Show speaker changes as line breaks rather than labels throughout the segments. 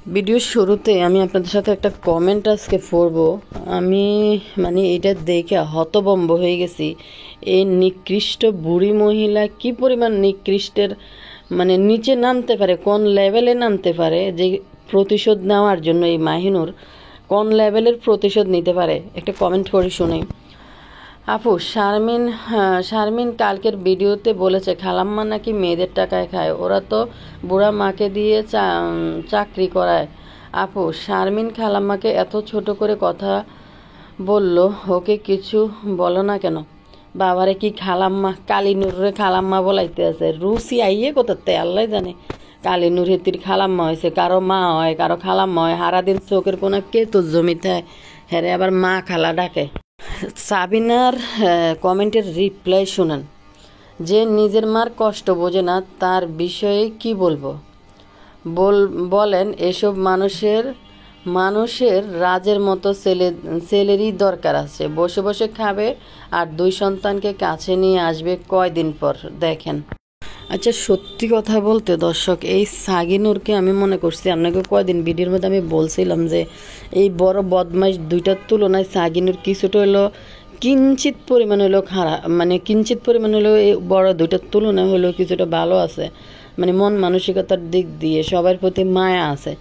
ভিডিওর শুরুতে আমি আপনাদের সাথে একটা কমেন্ট আজকে পড়বো। আমি এটা দেখে হতভম্ব হয়ে গেছি। এই নিকৃষ্ট বুড়ি মহিলা কি পরিমাণ নিকৃষ্টের নিচে নামতে পারে, কোন লেভেলে নামতে পারে, যে প্রতিশোধ নেওয়ার জন্য এই মাহিনুর কোন লেভেলের প্রতিশোধ নিতে পারে। একটা কমেন্ট করে শুনি। আপু, শারমিন কালকের ভিডিওতে বলেছে খালাম্মা নাকি মেয়েদের টাকায় খায়, ওরা তো বুড়া মাকে দিয়ে চাকরি করায়। আপু, শারমিন খালাম্মাকে এত ছোট করে কথা বলল, ওকে কিছু বলো না কেন? বাবারে কি খালাম্মা, কালীনুরে খালাম্মা বলাইতে আছে, রুচি আইয়ে কোথাতে আল্লাহ জানে। কালীনুর হেতির খালাম্মা হয়েছে, কারো মা হয়, কারো খালাম্মা হয়। সারাদিন চোখের কোনা কে তোর জমিতে হেরে আবার মা খালা ডাকে। সাবিনার কমেন্টের রিপ্লাই শুনেন। যে নিজের মার কষ্ট বোঝে না তার বিষয়ে কি বলবো? বলেন এসব মানুষের রাজের মতো ছেলেরই দরকার আছে, বসে বসে খাবে আর 2 সন্তানকে কাছে নিয়ে আসবে কয়দিন পর দেখেন। আচ্ছা, সত্যি কথা বলতে দর্শক, এই সাগিনুরকে আমি মনে করছি, আপনাকে কয়দিন ভিডিওর মধ্যে আমি বলছিলাম যে এই বড় বদমাইশ দুইটার তুলনায় সাগিনুর কিছুটা হলো কিঞ্চিত পরিমাণ হলো খারাপ, কিঞ্চিত পরিমাণ হলো এই বড় দুইটার তুলনায় হলো কিছুটা ভালো আছে, মন মানসিকতার দিক দিয়ে সবার প্রতি মায়া আছে।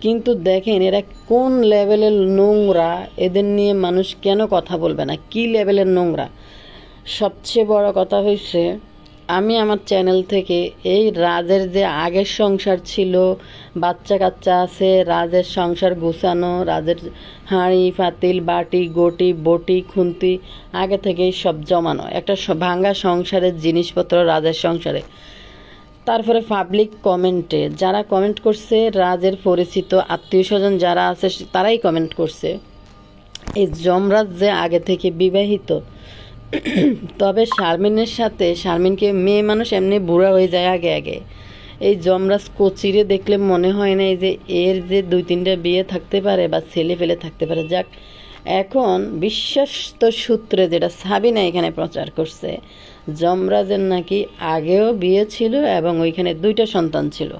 কিন্তু দেখেন এরা কোন লেভেলের নোংরা, এদের নিয়ে মানুষ কেন কথা বলবে না, কি লেভেলের নোংরা। সবচেয়ে বড় কথা হয়েছে, আমি আমার চ্যানেল থেকে এই রাজের যে আগের সংসার ছিল, বাচ্চা কাচ্চা আছে, রাজের সংসার গুছানো, রাজের হাঁড়ি পাতিল বাটি গটি বটি খুন্তি আগে থেকেই সব জমানো, একটা ভাঙ্গা সংসারের জিনিসপত্র রাজের সংসারে। তারপরে পাবলিক কমেন্টে যারা কমেন্ট করছে, রাজের পরিচিত আত্মীয় স্বজন যারা আছে তারাই কমেন্ট করছে এই যমরাজ যে আগে থেকে বিবাহিত। তবে শারমিনকে মেয়ে মানুষ এমনি বুড়া হয়ে যায় আগে আগে। এই যমরাজ কচিরে দেখলে মনে হয় না যে এর যে 2-3টা বিয়ে থাকতে পারে বা ছেলে ফেলে থাকতে পারে। যাক, এখন বিশ্বস্ত সূত্রে যেটা সাবিনা এখানে প্রচার করছে, যমরাজের নাকি আগেও বিয়ে ছিল এবং ওইখানে 2টা সন্তান ছিল।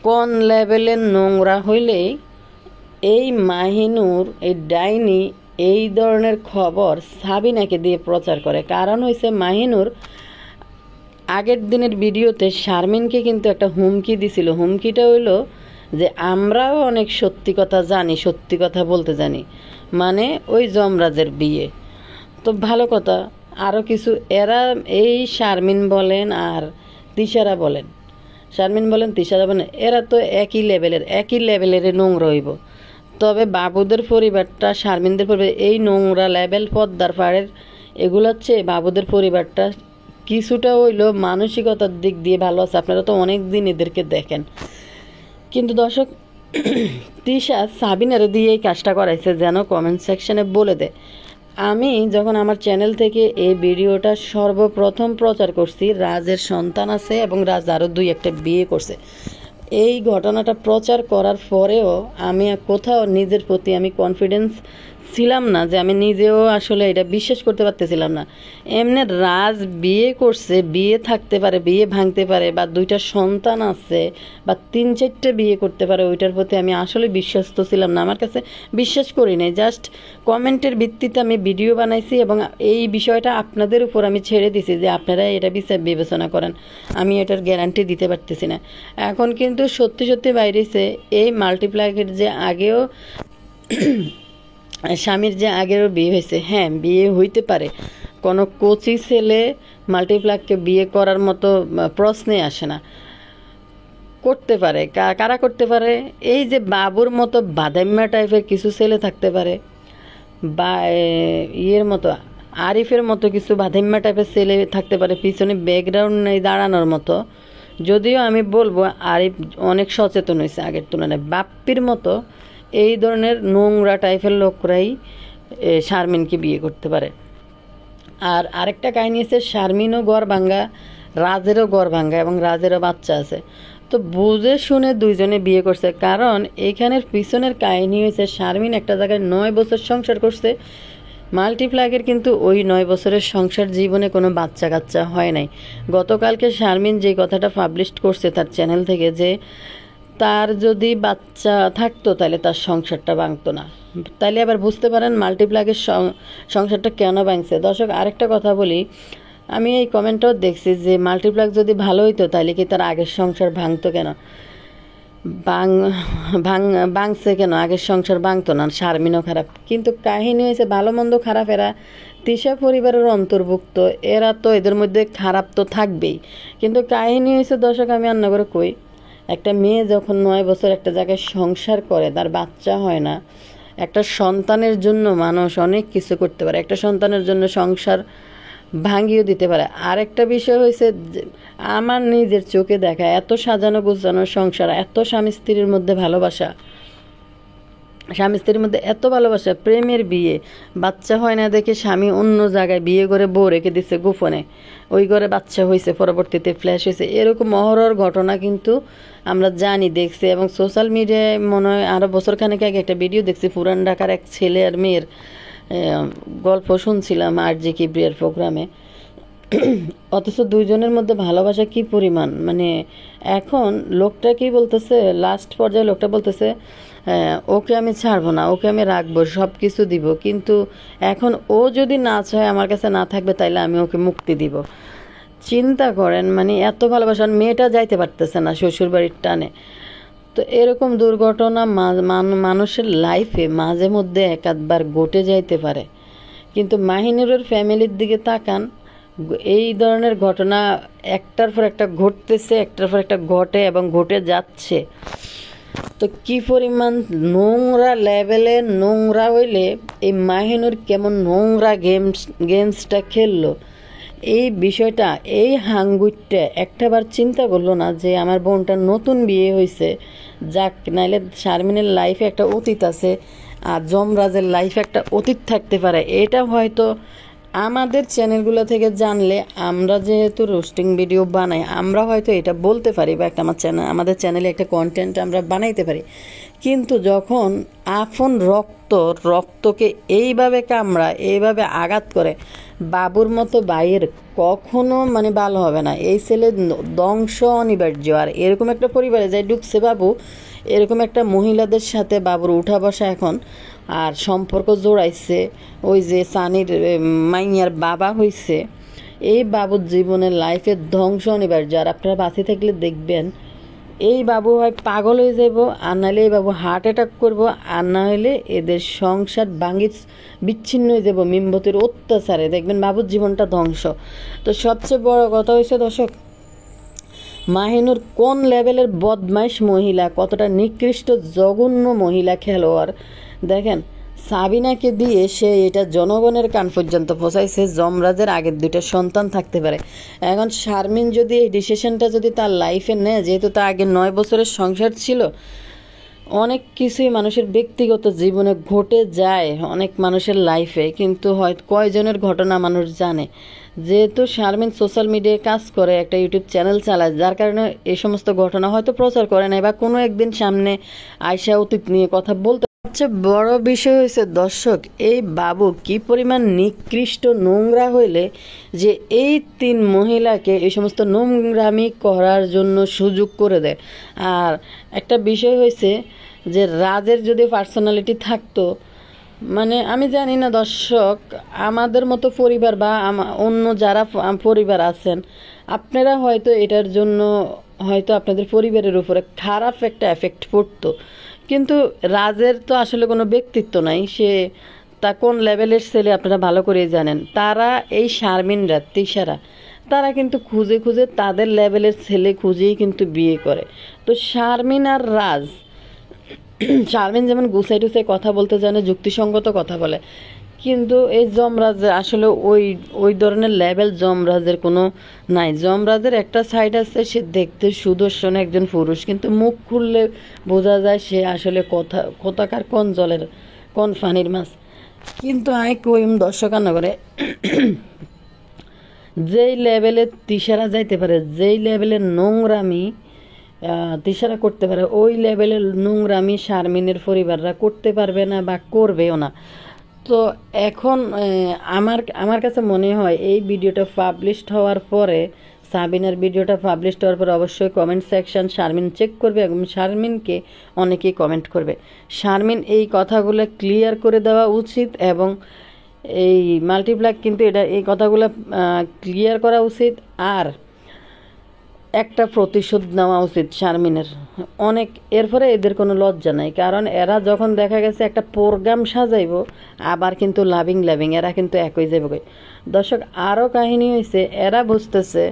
কোন লেভেলের নোংরা হইলেই এই মাহিনুর, এই ডাইনি এই ধরনের খবর সাবিনাকে দিয়ে প্রচার করে? কারণ হয়েছে মাহিনুর আগের দিনের ভিডিওতে শারমিনকে কিন্তু একটা হুমকি দিছিল। হুমকিটা হইলো যে আমরাও অনেক সত্যি কথা জানি, সত্যি কথা বলতে জানি, ওই যমরাজের বিয়ে তো ভালো কথা। আরও কিছু এরা এই শারমিন বলেন আর তিশারা বলেন, এরা তো একই লেভেলের নোংরা হইব। তবে বাবুদের পরিবারটা, শারমিনদের পরিবার এই নোংরা লেভেল পদ্মার পাড়ের এগুলো হচ্ছে বাবুদের পরিবারটা কিছুটা হইলো মানসিকতার দিক দিয়ে ভালো আছে। আপনারা তো অনেক দিন এদেরকে দেখেন। কিন্তু দর্শক, তিশা সাবিনারে দিয়ে এই কাজটা করাইছে যেন কমেন্ট সেকশনে বলে দেয়। আমি যখন আমার চ্যানেল থেকে এই ভিডিওটা সর্বপ্রথম প্রচার করছি, রাজের সন্তান আছে এবং রাজ আরও 2-1টা বিয়ে করছে। এই ঘটনাটা প্রচার করার পরেও আমি কোথাও নিজের প্রতি আমি কনফিডেন্স ছিলাম না, যে আমি নিজেও আসলে এটা বিশ্বাস করতে পারতেছিলাম না। এমনি রাজ বিয়ে করছে, বিয়ে থাকতে পারে, বিয়ে ভাঙতে পারে, বা 2টা সন্তান আছে, বা 3-4টে বিয়ে করতে পারে, ওইটার প্রতি আমি আসলে বিশ্বস্ত ছিলাম না। আমার কাছে বিশ্বাস করি নাই। জাস্ট কমেন্টের ভিত্তিতে আমি ভিডিও বানাইছি এবং এই বিষয়টা আপনাদের উপর আমি ছেড়ে দিছি যে আপনারা এটা বিচার বিবেচনা করেন। আমি এটার গ্যারান্টি দিতে পারতেছি না। এখন কিন্তু সত্যি সত্যি বাইরেছে এই মাল্টিপ্লাগের যে আগেও স্বামীর যে আগেরও বিয়ে হয়েছে। হ্যাঁ, বিয়ে হইতে পারে, কোনো কোচি ছেলে মাল্টিপ্লাগকে বিয়ে করার মতো প্রশ্নে আসে না। করতে পারে, কারা করতে পারে? এই যে বাবুর মতো বাদাম্মা টাইপের কিছু ছেলে থাকতে পারে, বা ইয়ের মতো আরিফের মতো কিছু বাদাম্মা টাইপের ছেলে থাকতে পারে, পিছনে ব্যাকগ্রাউন্ড নেই দাঁড়ানোর মতো। যদিও আমি বলবো আরিফ অনেক সচেতন হয়েছে আগের তুলনায়। বাপ্পির মতো এই ধরনের নোংরা টাইপের লোকরাই শারমিনকে বিয়ে করতে পারে। আর আরেকটা কাহিনী আছে, শারমিনও গড় ভাঙ্গা, রাজেরও গড় ভাঙ্গা এবং রাজেরও বাচ্চা আছে। তো বুঝে শুনে 2জনে বিয়ে করছে। কারণ এখানের পিছনের কাহিনী হয়েছে, শারমিন একটা জায়গায় 9 বছর সংসার করছে। মাল্টিপ্লাগের কিন্তু ওই 9 বছরের সংসার জীবনে কোনো বাচ্চা কাচ্চা হয় নাই। গতকালকে শারমিন যে কথাটা পাবলিশ করছে তার চ্যানেল থেকে, যে তার যদি বাচ্চা থাকতো তাহলে তার সংসারটা ভাঙতো না। তাইলে আবার বুঝতে পারেন মাল্টিপ্লাগের সংসারটা কেন ভাঙছে। দর্শক আরেকটা কথা বলি, আমি এই কমেন্টটাও দেখছি যে মাল্টিপ্লাগ যদি ভালো হইতো তাহলে কি তার আগের সংসার ভাঙতো কেন, ভাঙছে কেন, আগের সংসার ভাঙতো না, শারমিনও খারাপ। কিন্তু কাহিনী হয়েছে ভালো মন্দ খারাপ এরা তিশা পরিবারের অন্তর্ভুক্ত, এরা তো এদের মধ্যে খারাপ তো থাকবেই। কিন্তু কাহিনী হয়েছে দর্শক, আমি রান্না করে কই, একটা মেয়ে যখন 9 বছর একটা জায়গায় সংসার করে, তার বাচ্চা হয় না, একটা সন্তানের জন্য মানুষ অনেক কিছু করতে পারে, একটা সন্তানের জন্য সংসার ভাঙিয়ে দিতে পারে। আরেকটা বিষয় হয়েছে আমার নিজের চোখে দেখা, এত সাজানো গোছানো সংসার, এত স্বামী স্ত্রীর মধ্যে ভালোবাসা, স্বামী স্ত্রীর মধ্যে এত ভালোবাসা, প্রেমের বিয়ে, বাচ্চা হয় না দেখে স্বামী অন্য জায়গায় বিয়ে করে বউ রেখে দিচ্ছে গোপনে, ওই ঘরে বাচ্চা হয়েছে, পরবর্তীতে ফ্ল্যাশ হয়েছে, এরকম অহরহর ঘটনা কিন্তু আমরা জানি, দেখছি। এবং সোশ্যাল মিডিয়ায় মনে হয় আরও বছরখানেক আগে একটা ভিডিও দেখছি, পুরান ঢাকার এক ছেলে আর মেয়ের গল্প শুনছিলাম RJ কিবরিয়ার প্রোগ্রামে। অথচ দুইজনের মধ্যে ভালোবাসা কি পরিমাণ, মানে এখন লোকটা কি বলতেছে, লাস্ট পর্যায়ে লোকটা বলতেছে ওকে আমি ছাড়বো না, ওকে আমি রাখবো, সব কিছু দিব, কিন্তু এখন ও যদি না চায় আমার কাছে না থাকবে তাইলে আমি ওকে মুক্তি দিব। চিন্তা করেন, মানে এত ভালোবাসা, মেয়েটা যাইতে পারতেছে না শ্বশুর বাড়ির টানে। তো এরকম দুর্ঘটনা মানুষের লাইফে মাঝে মধ্যে একাধবার ঘটে যাইতে পারে। কিন্তু মাহিনুরের ফ্যামিলির দিকে তাকান, এই ধরনের ঘটনা একটার পর একটা ঘটতেছে, একটার পর একটা ঘটে এবং ঘটে যাচ্ছে। তো কি পরিমাণ নোংরা লেভেলে, নোংরা হইলে এই মাহিনুর কেমন নোংরা গেমসটা খেললো, এই বিষয়টা, এই হাঙ্গুরটা একটাবার চিন্তা করলো না যে আমার বোনটার নতুন বিয়ে হয়েছে, যাক, নাইলে শারমিনের লাইফে একটা অতীত আছে আর যমরাজের লাইফে একটা অতীত থাকতে পারে। এটা হয়তো আমাদের চ্যানেলগুলো থেকে জানলে, আমরা যেহেতু রোস্টিং ভিডিও বানাই, আমরা হয়তো এটা বলতে পারি বা একটা আমাদের চ্যানেলে একটা কন্টেন্ট আমরা বানাইতে পারি। কিন্তু যখন আপন রক্তকে এইভাবে কামড়া, এইভাবে আঘাত করে, বাবুর মতো ভাইয়ের কখনো মানে ভালো হবে না। এই ছেলে ধ্বংস অনিবার্য। আর এরকম একটা পরিবারে যাই ঢুকছে বাবু, এরকম একটা মহিলাদের সাথে বাবুর উঠা বসা এখন, আর সম্পর্ক জোড়াইছে, ওই যে সানির মাইয়ার বাবা হইছে, এই বাবুর জীবনের লাইফের ধ্বংস অনিবার্য। আর আপনারা বাঁচে থাকলে দেখবেন এই বাবু হয় পাগল হয়ে যাব, আর নাহলে এই বাবু হার্ট অ্যাটাক করবো, আর না হলে এদের সংসার বিচ্ছিন্ন হয়ে যাব মিমবতির অত্যাচারে, দেখবেন বাবুর জীবনটা ধ্বংস। তো সবচেয়ে বড় কথা হয়েছে দর্শক, মাহিনুর কোন লেভেলের বদমাইশ মহিলা, কতটা নিকৃষ্ট জঘন্য মহিলা খেলোয়াড়। দেখেন সাবিনাকে দিয়ে সে এটা জনগণের কান পর্যন্ত পৌঁছাইছে, যমরাজের আগের 2টা সন্তান থাকতে পারে। এখন শারমিন যদি এই ডিসিশনটা যদি তার লাইফে নেয়, যেহেতু তার আগে 9 বছরের সংসার ছিল, অনেক কিছুই মানুষের ব্যক্তিগত জীবনে ঘটে যায় অনেক মানুষের লাইফে, কিন্তু হয়তো কয়জনের ঘটনা মানুষ জানে। যেহেতু শারমিন সোশ্যাল মিডিয়ায় কাজ করে, একটা ইউটিউব চ্যানেল চালায়, যার কারণে এই সমস্ত ঘটনা হয়তো প্রচার করে নাই বা কোনো একদিন সামনে আয়শা অতীত নিয়ে কথা বলতে। সবচেয়ে বড় বিষয় হয়েছে দর্শক, এই বাবু কি পরিমাণ নিকৃষ্ট নোংরা হইলে যে এই 3 মহিলাকে এই সমস্ত নোংরামি করার জন্য সুযোগ করে দেয়। আর একটা বিষয় হয়েছে যে রাজের যদি পার্সোনালিটি থাকতো, মানে আমি জানি না দর্শক, আমাদের মতো পরিবার বা অন্য যারা পরিবার আছেন, আপনারা হয়তো এটার জন্য হয়তো আপনাদের পরিবারের উপরে খারাপ একটা এফেক্ট পড়তো, কিন্তু রাজের তো আসলে কোনো ব্যক্তিত্ব নাই, সে তা কোন লেভেলের ছেলে আপনারা ভালো করেই জানেন। তারা এই শারমিনরা, তিশারা, তারা কিন্তু খুঁজে খুঁজে তাদের লেভেলের ছেলে খুঁজেই কিন্তু বিয়ে করে। তো শারমিন আর রাজ, শারমিন যেমন গুছাই টুসাই কথা বলতে জানে, যুক্তিসঙ্গত কথা বলে, কিন্তু এই যমরাজের আসলে ওই ধরনের লেভেল যমরাজের কোনো নাই। যমরাজের একটা সাইড আছে, সে দেখতে সুদর্শন একজন পুরুষ, কিন্তু মুখ খুললে বোঝা যায় সে আসলে কোথাকার কোন জলের কোন ফানির মাছ। কিন্তু আমি কইম দর্শক না করে, যেই লেভেলে তিশারা যাইতে পারে, যেই লেভেলের নোংরামি তিশারা করতে পারে, ওই লেভেলের নোংরামি শারমিনের পরিবাররা করতে পারবে না বা করবেও না। তো এখন আমার কাছে মনে হয় এই ভিডিওটা পাবলিশড হওয়ার পরে সাবিনার ভিডিওটা পাবলিশ হওয়ার পর অবশ্যই কমেন্ট সেকশন শারমিন চেক করবে এবং শারমিনকে অনেকেই কমেন্ট করবে। শারমিন এই কথাগুলো ক্লিয়ার করে দেওয়া উচিত এবং এই মাল্টিপ্লাক কিন্তু এই কথাগুলো ক্লিয়ার করা উচিত। আর একটা প্রতিশোধ নেওয়া উচিত শারমিনের অনেক। এরপরে এদের কোনো লজ্জা নাই, কারণ এরা যখন দেখা গেছে একটা প্রোগ্রাম সাজাইব আবার কিন্তু লাভিং এরা কিন্তু একই যাবে। দর্শক আরও কাহিনী হয়েছে, এরা বুঝতেছে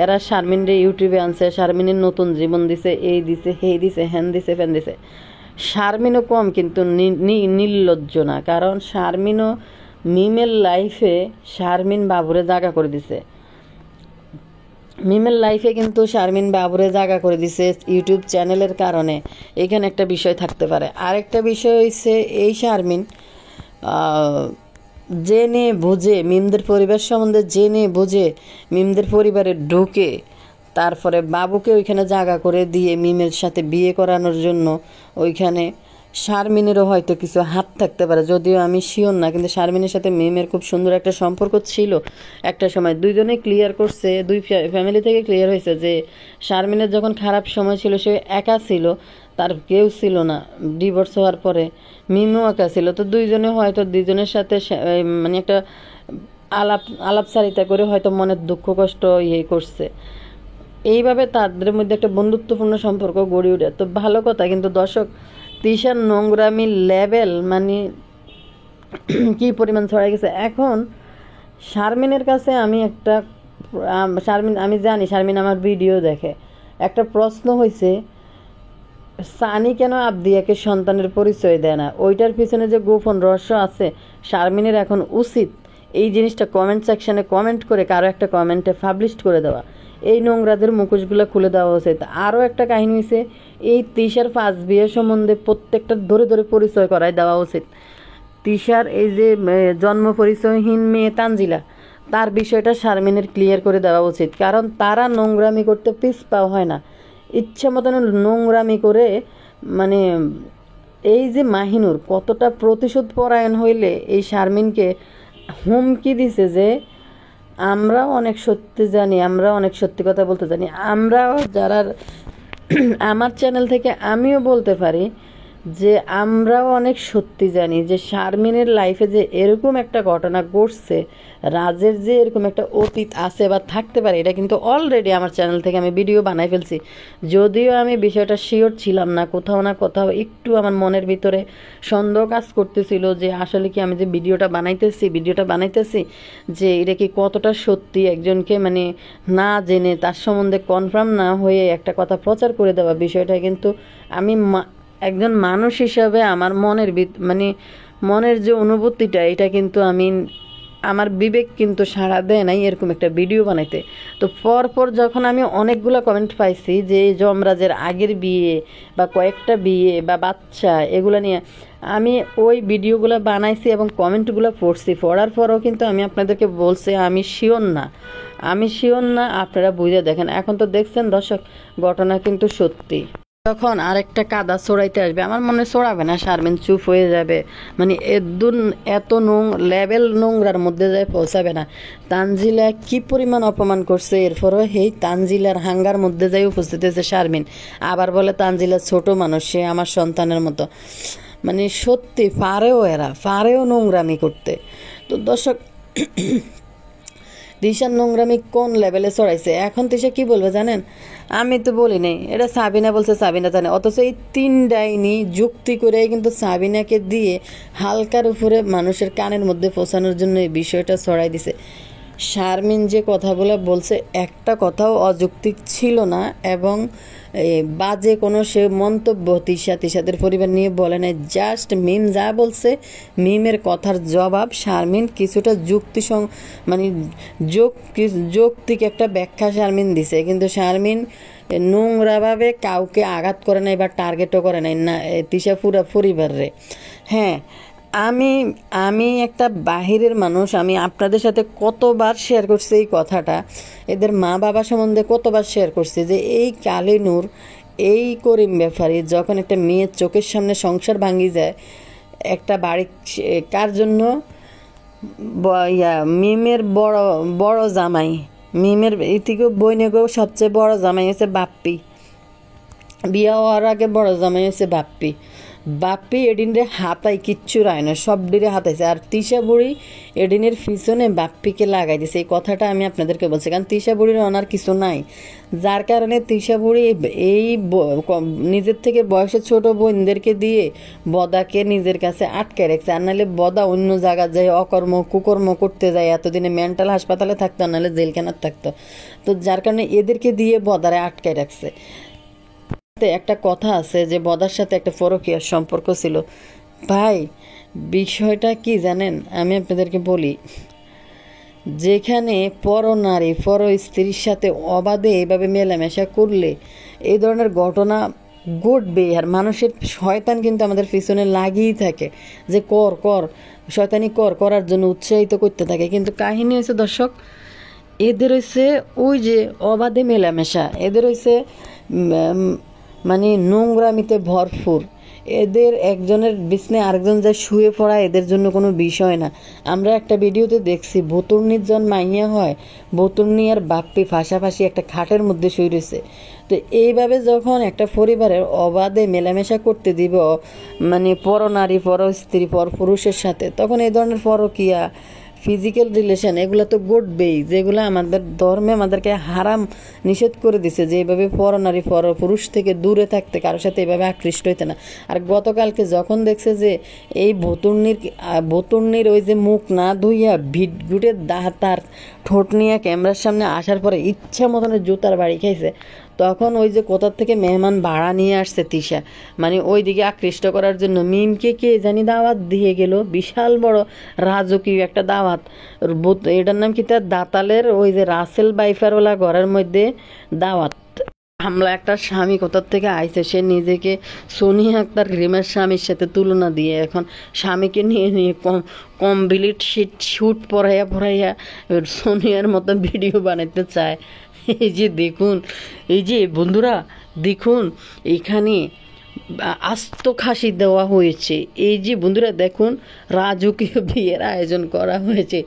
এরা শারমিনরে ইউটিউবে আনছে, শারমিনের নতুন জীবন দিছে, এই দিছে সেই দিছে হ্যান দিছে ফ্যান দিছে। শারমিনও কম কিন্তু নির্লজ্জ না, কারণ শারমিনও মিমের লাইফে শারমিন বাবুরে জায়গা করে দিছে। মিমের লাইফে কিন্তু শারমিন বাবুরে জায়গা করে দিছে ইউটিউব চ্যানেলের কারণে। এখানে একটা বিষয় থাকতে পারে। আরেকটা বিষয় হচ্ছে এই শারমিন জেনে বুঝে মিমদের পরিবার সম্বন্ধে জেনে বুঝে মিমদের পরিবারে ঢুকে তারপরে বাবুকে ওইখানে জায়গা করে দিয়ে মিমের সাথে বিয়ে করানোর জন্য ওইখানে শারমিনেরও হয়তো কিছু হাত থাকতে পারে, যদিও আমি শিওর না। কিন্তু শারমিনের সাথে মিমের খুব সুন্দর একটা সম্পর্ক ছিল একটা সময়, দুইজনেই ক্লিয়ার করছে, দুই ফ্যামিলি থেকে ক্লিয়ার হয়েছে যে শারমিনের যখন খারাপ সময় ছিল সে একা ছিল, তার কেউ ছিল না। ডিভোর্স হওয়ার পরে মিমও একা ছিল, তো দুইজনে হয়তো দুইজনের সাথে মানে একটা আলাপচারিতা করে হয়তো মনের দুঃখ কষ্ট করছে। এইভাবে তাদের মধ্যে একটা বন্ধুত্বপূর্ণ সম্পর্ক গড়ে ওঠে, তো ভালো কথা। কিন্তু দর্শক তিশার নোংরামির লেভেল মানে কি পরিমাণ ছড়াই গেছে। এখন শারমিনের কাছে আমি জানি শারমিন আমার ভিডিও দেখে, একটা প্রশ্ন হয়েছে সানি কেন আবদিয়াকে সন্তানের পরিচয় দেয় না, ওইটার পিছনে যে গোপন রহস্য আছে শারমিনের এখন উচিত এই জিনিসটা কমেন্ট সেকশনে কমেন্ট করে কারো একটা কমেন্টে পাবলিশ করে দেওয়া, এই নোংরাদের মুখোশগুলো খুলে দেওয়া উচিত। আরও একটা কাহিনী হয়েছে এই তিশার 5 বিয়ে সম্বন্ধে প্রত্যেকটা ধরে ধরে পরিচয় করায় দেওয়া উচিত। তিশার এই যে জন্ম পরিচয়হীন মেয়ে তানজিলা, তার বিষয়টা শারমিনের ক্লিয়ার করে দেওয়া উচিত, কারণ তারা নোংরামি করতে পিছপাও হয় না, ইচ্ছা মতন নোংরামি করে। মানে এই যে মাহিনুর কতটা প্রতিশোধ পরায়ণ হইলে এই শারমিনকে হুমকি দিছে যে আমরাও অনেক সত্যি জানি, আমরা অনেক সত্যি কথা বলতে জানি, আমরাও যারা আমার চ্যানেল থেকে আমিও বলতে পারি যে আমরাও অনেক সত্যি জানি যে শারমিনের লাইফে যে এরকম একটা ঘটনা ঘটছে, রাজের যে এরকম একটা অতীত আছে বা থাকতে পারে, এটা কিন্তু অলরেডি আমার চ্যানেল থেকে আমি ভিডিও বানাই ফেলছি। যদিও আমি বিষয়টা শিওর ছিলাম না, কোথাও না কোথাও একটু আমার মনের ভিতরে সন্দেহ কাজ করতেছিল যে আসলে কি আমি যে ভিডিওটা বানাইতেছি যে এটা কি কতটা সত্যি, একজনকে মানে না জেনে তার সম্বন্ধে কনফার্ম না হয়ে একটা কথা প্রচার করে দেওয়া। বিষয়টা কিন্তু আমি একজন মানুষ হিসাবে আমার মনের যে অনুভূতিটা, এটা কিন্তু আমার বিবেক কিন্তু সাড়া দেয় নাই এরকম একটা ভিডিও বানাইতে। তো পরপর যখন আমি অনেকগুলো কমেন্ট পাইছি যে যমরাজের আগের বিয়ে বা কয়েকটা বিয়ে বা বাচ্চা এগুলো নিয়ে, আমি ওই ভিডিওগুলো বানাইছি এবং কমেন্টগুলো পড়ছি। পড়ার পরও কিন্তু আমি আপনাদেরকে বলছি আমি শিওর না, আপনারা বুঝে দেখেন। এখন তো দেখছেন দর্শক, ঘটনা কিন্তু সত্যি। যখন আরেকটা কাদা ছড়াইতে আসবে, আমার মনে ছড়াবে না, শারমিন চুপ হয়ে যাবে, মানে এত লেভেল নোংরার মধ্যে যায় পৌঁছাবে না। তানজিলা কি পরিমাণ অপমান করছে, এরপরও তানজিলার হাঙ্গার মধ্যে যাই উপস্থিত হয়েছে শারমিন, আবার বলে তানজিলা ছোট মানুষ, সে আমার সন্তানের মতো। মানে সত্যি পারেও নোংরামি করতে। তো দর্শক তিশার নোংরামি কোন লেভেলে চড়াইছে, এখন তিশা কি বলবে জানেন? আমি তো বলি নাই, এটা সাবিনা বলছে, সাবিনা জানে। অথচ এই 3 ডাইনি যুক্তি করে কিন্তু সাবিনাকে দিয়ে হালকার উপরে মানুষের কানের মধ্যে পৌঁছানোর জন্য এই বিষয়টা ছড়াই দিছে। শারমিন যে কথাগুলো বলছে একটা কথাও অযৌক্তিক ছিল না, এবং বাজে কোনো সে মন্তব্য তিশাদের পরিবার নিয়ে বলে নাই। জাস্ট মিম যা বলছে, মিমের কথার জবাব শারমিন কিছুটা যৌক্তিক একটা ব্যাখ্যা শারমিন দিছে। কিন্তু শারমিন নোংরাভাবে কাউকে আঘাত করে নাই বা টার্গেটও করে নাই না তিশা পুরা পরিবারে। হ্যাঁ, আমি একটা বাহিরের মানুষ, আমি আপনাদের সাথে কতবার শেয়ার করছি এই কথাটা, এদের মা বাবা সম্বন্ধে কতবার শেয়ার করছি যে এই কালিনুর, এই করিম ব্যাপারী যখন একটা মেয়ের চোখের সামনে সংসার ভাঙি যায়, একটা বাড়ি কার জন্য মিমের বড় জামাই মিমের এই থেকে বইনেগো সবচেয়ে বড় জামাই হচ্ছে বাপ্পি, বিয়া হওয়ার আগে বড় জামাই হচ্ছে বাপ্পি। বাপ্পি এডিনরে হাতাই কিচ্ছু রায় না, সব ডিরে হাতাইছে। আর তিশা বুড়ি এডিনের পিছনে বাপ্পিকে লাগাই দিছে। এই কথাটা আমি আপনাদেরকে বলছি, কারণ তিশা বুড়ির অনার কিছু নাই, যার কারণে তিশা বুড়ি এই নিজের থেকে বয়সে ছোট বোনদেরকে দিয়ে বদাকে নিজের কাছে আটকে রাখছে। আর নাহলে বদা অন্য জায়গায় যায় অকর্ম কুকর্ম করতে যায়, এতদিনে মেন্টাল হাসপাতালে থাকতো, আর নাহলে জেলখানার থাকতো। তো যার কারণে এদেরকে দিয়ে বদারে আটকে রাখছে। একটা কথা আছে যে বদার সাথে একটা পরকীয়ার সম্পর্ক ছিল। ভাই বিষয়টা কি জানেন, আমি আপনাদেরকে বলি, যেখানে পর নারী পর স্ত্রীর সাথে অবাধে এইভাবে মেলামেশা করলে এই ধরনের ঘটনা ঘটবে। আর মানুষের শয়তান কিন্তু আমাদের পিছনে লাগিয়েই থাকে যে কর কর শয়তানি করার জন্য উৎসাহিত করতে থাকে। কিন্তু কাহিনী হয়েছে দর্শক, এদের হয়েছে ওই যে অবাধে মেলামেশা, এদের হয়েছে মানে নোংরামিতে ভরপুর। এদের একজনের বিছনে আরেকজন যায় শুয়ে পড়া এদের জন্য কোনো বিষয় না। আমরা একটা ভিডিওতে দেখছি ভতুর্নির জন মাইয়া হয়, ভতুর্নি আর বাপ্পি ফাঁসাফাঁসি একটা খাটের মধ্যে শুয়ে রয়েছে। তো এইভাবে যখন একটা পরিবারের অবাধে মেলামেশা করতে দিব মানে পর নারী পর স্ত্রী পর পুরুষের সাথে, তখন এই ধরনের পরকীয়া ফিজিক্যাল রিলেশন এগুলো তো ঘটবেই, যেগুলো আমাদের ধর্মে আমাদেরকে হারাম নিষেধ করে দিছে যে এইভাবে পর নারী পর পুরুষ থেকে দূরে থাকতে, কারোর সাথে এইভাবে আকৃষ্ট হইতে না। আর গতকালকে যখন দেখছে যে এই ভতুর্নির ওই যে মুখ না ধুইয়া ভিট গুটে তার ঠোঁট নিয়ে ক্যামেরার সামনে আসার পরে ইচ্ছা মতনের জুতার বাড়ি খাইছে, তখন ওই যে কোথার থেকে মেহমান ভাড়া নিয়ে আসছে তিশা, মানে ওই দিকে আকৃষ্ট করার জন্য মিমকে কে জানি দাওয়াত দিয়ে গেল, বিশাল বড় রাজকীয় একটা দাওয়াত। এটার নাম কি তার দাতালের ওই যে রাসেল বাইফারওয়ালা ঘরের মধ্যে দাওয়াত। হামলা একটা স্বামী কোথার থেকে আইছে, সে নিজেকে সোনিয়া আক্তার রিমের স্বামীর সাথে তুলনা দিয়ে এখন স্বামীকে নিয়ে নিয়ে কমপ্লিট শুট পড়াইয়া সোনিয়ার মতো ভিডিও বানাইতে চায়। এই যে দেখুন, এই যে বন্ধুরা দেখুন, এখানে আস্ত খাসি দেওয়া হয়েছে। এই যে বন্ধুরা দেখুন, রাজকীয় বিয়ের আয়োজন করা হয়েছে।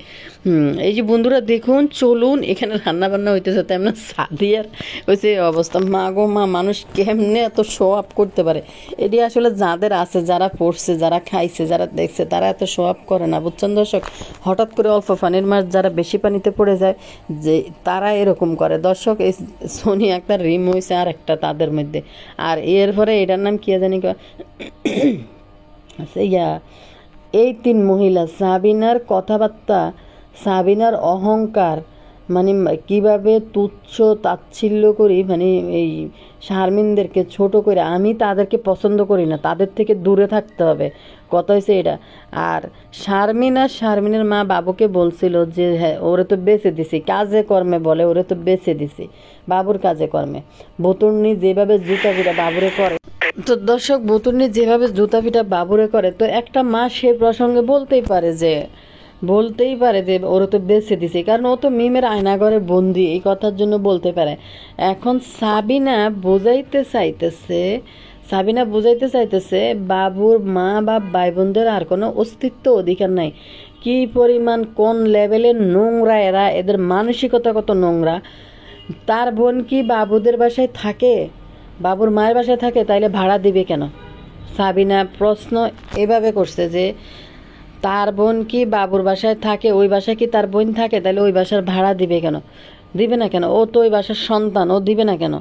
এই যে বন্ধুরা দেখুন, চলুন এখানে রান্না বান্না হইতেছে, তেমন সাদিয়ার হয়েছে অবস্থা। মা গো মা, মানুষ কেমনে এত শো আপ করতে পারে? এটি আসলে যাদের আছে, যারা পড়ছে, যারা খাইছে, যারা দেখছে, তারা এত শো আপ করে না, বুঝছেন দর্শক। হঠাৎ করে অল্প পানির মাছ যারা বেশি পানিতে পড়ে যায়, যে তারা এরকম করে দর্শক। এই সোনিয়া একটা রিম হয়েছে আর একটা তাদের মধ্যে। আর এরপরে এটার নাম কি জানি এই তিন মহিলা, সাবিনার কথাবার্তা, সাবিনার অহংকার, মানে কিভাবে তুচ্ছ তাচ্ছিল্য করি, মানে এই শারমিনদেরকে ছোট করে, আমি তাদেরকে পছন্দ করি না, তাদের থেকে দূরে থাকতে হবে, কথা হয়েছে এটা। আর শারমিনের মা বাবুকে বলছিল যে হ্যাঁ ওরে তো বেঁচে দিছি, কাজে কর্মে বলে ওরে তো বেঁচে দিছি, বাবুর কাজে কর্মে। ভতুর্নি যেভাবে জুতা পিটা বাবুরে করে, তো দর্শক ভতুর্নি যেভাবে জুতা পিটা বাবুরে করে, তো একটা মা সে প্রসঙ্গে বলতেই পারে যে ওরা তো বেছে দিছে, কারণ ও তো মিমের আয়নাঘরে বন্দি, এই কথার জন্য বলতে পারে। এখন সাবিনা বোঝাইতে চাইতেছে বাবুর মা বা ভাই বোনদের আর কোনো অস্তিত্ব অধিকার নাই। কি পরিমাণ কোন লেভেলের নোংরা এরা, এদের মানসিকতা কত নোংরা। তার বোন কি বাবুদের বাসায় থাকে, বাবুর মায়ের বাসায় থাকে, তাইলে ভাড়া দিবে কেন? সাবিনা প্রশ্ন এভাবে করছে যে তার বোন কি বাবুর বাসায় থাকে, ওই বাসায় কি তার বোন থাকে, তাহলে ওই বাসার ভাড়া দিবে কেন? দিবে না কেন? ও তো ওই বাসার সন্তান, ও দিবে না কেন?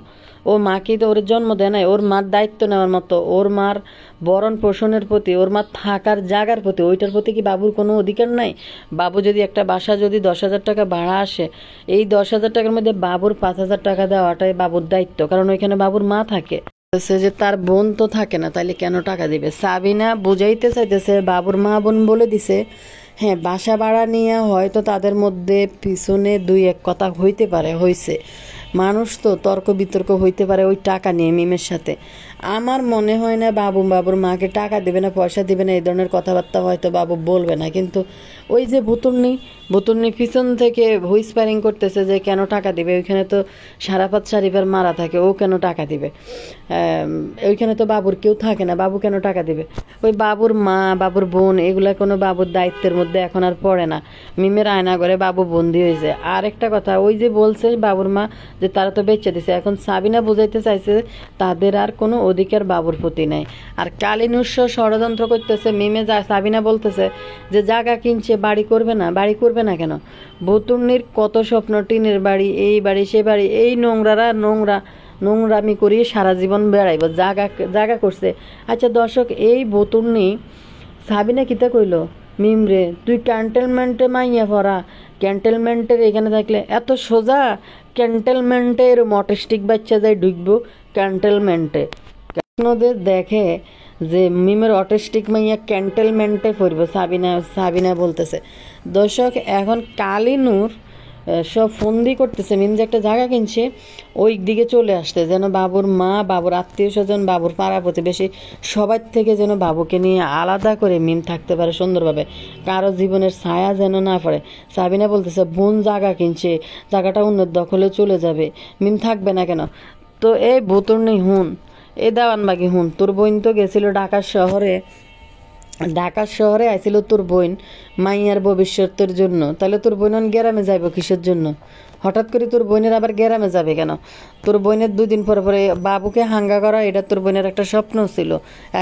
ও মাকে তো ওর জন্ম দেয় নাই, ওর মার দায়িত্ব নেওয়ার মতো, ওর মার ভরণ পোষণের প্রতি, ওর মার থাকার জায়গার প্রতি, ওইটার প্রতি কি বাবুর কোনো অধিকার নাই? বাবু যদি একটা বাসা যদি 10,000 টাকা ভাড়া আসে, এই 10,000 টাকার মধ্যে বাবুর 5,000 টাকা দেওয়াটাই বাবুর দায়িত্ব, কারণ ওইখানে বাবুর মা থাকে। যে তার বোন তো থাকে না, তাইলে কেন টাকা দিবে? সাবিনা বুঝাইতে চাইতেছে বাবুর মা বোন বলে দিছে, হ্যাঁ বাসা ভাড়া নিয়ে হয়তো তাদের মধ্যে পিছনে দুই এক কথা হইতে পারে, হয়েছে, মানুষ তো তর্ক বিতর্ক হইতে পারে ওই টাকা নিয়ে মিমের সাথে। আমার মনে হয় না বাবুর মাকে টাকা দেবে না, পয়সা দেবে না, এই ধরনের কথাবার্তা হয়তো বাবু বলবে না। কিন্তু ওই যে বুতুর্নি পিছন থেকে হুইসপারিং করতেছে যে কেন টাকা দিবে, ওইখানে তো সারাপাত সারিবার মারা থাকে, ও কেন টাকা দিবে, ওইখানে তো বাবুর কেউ থাকে না, বাবু কেন টাকা দিবে। ওই বাবুর মা, বাবুর বোন, এগুলা কোনো বাবুর দায়িত্বের মধ্যে এখন আর পড়ে না। মিমের আয়না করে বাবু বন্দি হয়েছে। আর একটা কথা, ওই যে বলছে বাবুর মা যে তারা তো বেঁচে দিছে, এখন সাবিনা বুঝাইতে চাইছে তাদের আর কোনো অধিকার বাবুর প্রতি নাই। আর কালিনুর ষড়যন্ত্র করতেছে, মিমে সাবিনা বলতেছে যে জায়গা কিনছে, বাড়ি করবে না। বাড়ি করবে না কেন? বুতুর্নির কত স্বপ্ন, টিনের বাড়ি, এই বাড়ি সে বাড়ি, এই নোংরামি করিয়ে সারা জীবন বেড়াইব, জাগা করছে। আচ্ছা দর্শক, এই বুতুর্নি সাবিনা কিতা কইল মিমরে, তুই ক্যান্টেলমেন্টে মাইয়া পড়া, ক্যান্টেলমেন্টের এখানে থাকলে এত সোজা ক্যান্টেলমেন্টের মটেস্টিক বাচ্চা যায় ঢুকবো ক্যান্টেলমেন্টে। ওদের দেখে যে মিমের অটিস্টিক মাইয়া ক্যান্টেলমেন্টে পড়ব, সাবিনা বলতেছে। দর্শক, এখন কালিনুর সব ফন্দি করতেছে মিম যে একটা জায়গা কিনছে ওই দিকে চলে আসতে, যেন বাবুর মা, বাবুর আত্মীয় স্বজন, বাবুর পাড়া প্রতিবেশী সবার থেকে যেন বাবুকে নিয়ে আলাদা করে মিম থাকতে পারে সুন্দরভাবে, কারো জীবনের ছায়া যেন না পড়ে। সাবিনা বলতেছে বোন জায়গা কিনছে, জায়গাটা অন্যের দখলে চলে যাবে, মিম থাকবে না কেন? তো এই বুতুর্নি হুন, এ দেওয়ানবাগি হুন, তোর বোন তো গেছিল ঢাকার শহরে আইছিল তোর বোন মাইয়ার ভবিষ্যতের জন্য। তাহলে তোর বোন গ্রামে যাইব কিসের জন্য? হঠাৎ করে তোর বোনের আবার গ্রামে যাবে কেন? তোর বোনের 2 দিন পরে পরে বাবুকে হাঙ্গা করা, এটা তোর বোনের একটা স্বপ্ন ছিল।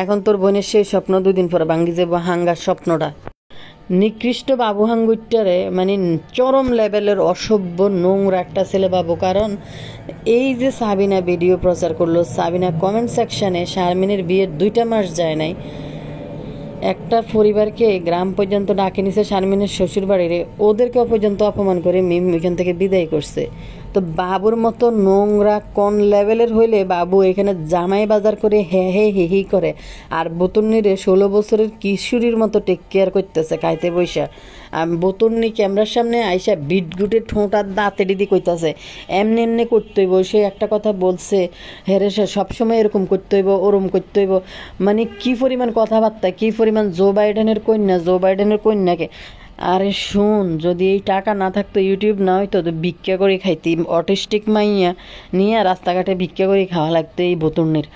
এখন তোর বোনের সেই স্বপ্ন 2 দিন পরে ভাঙ্গি যাবো, হাঙ্গার স্বপ্নটা। নিকৃষ্ট বাবু হাঙ্গুইটারে মানে চরম লেভেলের অসভ্য নোংরা একটা ছেলে বাবু। কারণ এই যে সাবিনা ভিডিও প্রচার করলো, সাবিনা কমেন্ট সেকশানে শারমিনের বিয়ের 2টা মাস যায় নাই, একটা পরিবারকে গ্রাম পর্যন্ত ডাকে নিছে শারমিনের শ্বশুর বাড়িরে, ওদেরকেও পর্যন্ত অপমান করে মিম এখান থেকে বিদায় করছে। তো বাবুর মতো নোংরা কোন লেভেলের হইলে বাবু এখানে জামাই বাজার করে হে হি করে, আর বুতুর্নিরে 16 বছরের কিশোরীর মতো টেক কেয়ার করতেছে খাইতে বৈশা। বুতুর্নি ক্যামেরার সামনে আইসা বিটগুটে ঠোঁটার দাঁতে দিদি কইতাছে এমনি করতে হইব। সে একটা কথা বলছে, হেরে সে সবসময় এরকম করতে হইব, ওরম করতে হইব, মানে কি পরিমাণ কথাবার্তা, কি পরিমাণ জো বাইডেনের কন্যাকে। আরে শোন, যদি এই টাকা না থাকতো, ইউটিউব না হইতো, তো ভিক্ষা করে খাইতি, অটিস্টিক মাইয়া নিয়ে রাস্তাঘাটে ভিক্ষা করে খাওয়া লাগতো এই বুতুর্নির।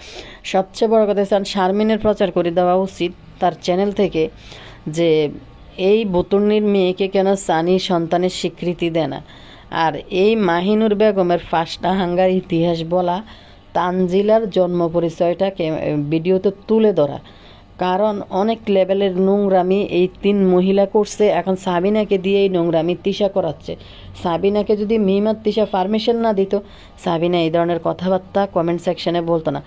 সবচেয়ে বড় কথা শারমিনের প্রচার করে দেওয়া উচিত তার চ্যানেল থেকে যে এই বুতুর্নির মেয়েকে কেন সানি সন্তানের স্বীকৃতি দেয় না। আর এই মাহিনুর বেগমের 5টা হাঙ্গার ইতিহাস বলা, তানজিলার জন্ম পরিচয়টাকে ভিডিওতে তুলে ধরা। কারণ অনেক লেভেলের নোংরামি এই 3 মহিলা করছে, এখন সাবিনাকে দিয়ে এই নোংরামি তিশা করাচ্ছে। সাবিনাকে যদি মিম আর তিশা পারমিশন না দিত, সাবিনা এই ধরনের কথাবার্তা কমেন্ট সেকশনে বলতো না।